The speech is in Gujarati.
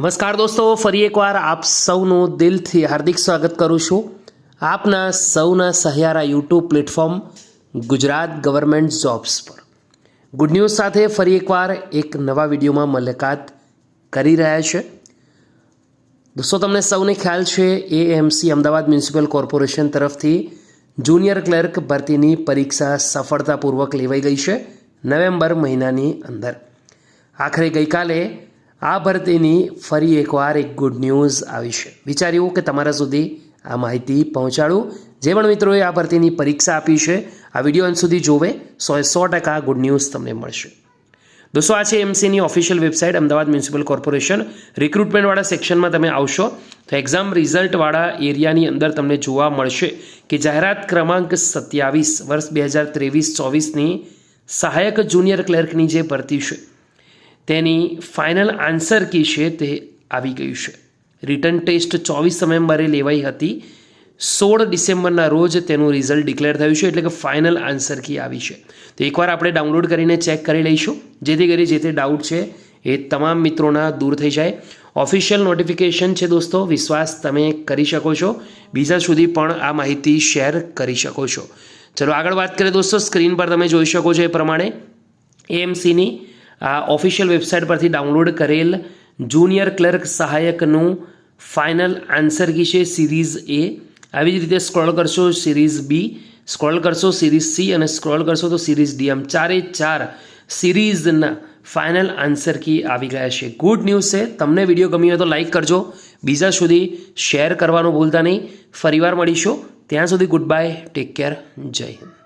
નમસ્કાર દોસ્તો, ફરી એકવાર આપ સૌનું દિલથી હાર્દિક સ્વાગત કરું છું આપના સૌના સહારા YouTube platform Gujarat government jobs પર। ગુડ ન્યૂઝ સાથે ફરી એકવાર એક નવા વિડીયોમાં મુલાકાત કરી રહ્યા છે। દોસ્તો, તમને સૌને ખ્યાલ છે એએમસી અમદાવાદ મ્યુનિસિપલ કોર્પોરેશન તરફથી જુનિયર ક્લર્ક ભરતીની પરીક્ષા સફળતાપૂર્વક લેવાઈ ગઈ છે નવેમ્બર મહિનાની અંદર। આખરે ગઈકાલે આ ભરતીની ફરી એકવાર એક ગુડ ન્યૂઝ આવી છે। વિચાર્યું કે તમારા સુધી આ માહિતી પહોંચાડું। જે પણ મિત્રોએ આ ભરતીની પરીક્ષા આપી છે આ વિડીયો અંત સુધી જોવે 100% ગુડ ન્યૂઝ તમને મળશે। દોસ્તો, આ છે એમસીની official website Ahmedabad municipal corporation રિક્રુટમેન્ટવાળા સેક્શનમાં તમે આવશો તો એક્ઝામ રિઝલ્ટવાળા એરિયાની અંદર તમને જોવા મળશે કે જાહેરાત ક્રમાંક 27 વર્ષ 2023-24ની સહાયક જુનિયર ક્લર્કની જે ભરતી છે તેની ફાઇનલ આન્સર કી છે તે આવી ગયું છે। રિટર્ન ટેસ્ટ 24 નવેમ્બરે લેવાઈ હતી, 16 ડિસેમ્બરના રોજ તેનું રિઝલ્ટ ડિક્લેર થયું છે, એટલે કે ફાઇનલ આન્સર કી આવી છે। તો એકવાર આપણે ડાઉનલોડ કરીને ચેક કરી લઈશું જેથી કરી જે તે ડાઉટ છે એ તમામ મિત્રોના દૂર થઈ જાય। ઓફિશિયલ નોટિફિકેશન છે દોસ્તો, વિશ્વાસ તમે કરી શકો છો, બીજા સુધી પણ આ માહિતી શેર કરી શકો છો। ચલો આગળ વાત કરીએ દોસ્તો। સ્ક્રીન પર તમે જોઈ શકો છો એ પ્રમાણે એએમસીની આ ઓફિશિયલ વેબસાઇટ પરથી ડાઉનલોડ કરેલ જુનિયર ક્લર્ક સહાયકનું ફાઇનલ આન્સર કી છે સિરીઝ એ। આવી જ રીતે સ્ક્રોલ કરશો સિરીઝ બી, સ્ક્રોલ કરશો સિરીઝ સી અને સ્ક્રોલ કરશો તો સિરીઝ ડી। આમ 4 સિરીઝના ફાઇનલ આન્સર કી આવી ગયા છે। ગુડ ન્યૂઝ છે। તમને વિડીયો ગમ્યો હોય તો લાઇક કરજો, બીજા સુધી શેર કરવાનું ભૂલતા નહીં। ફરીવાર મળીશું, ત્યાં સુધી ગુડ બાય, ટેક કેર, જય હિન્દ।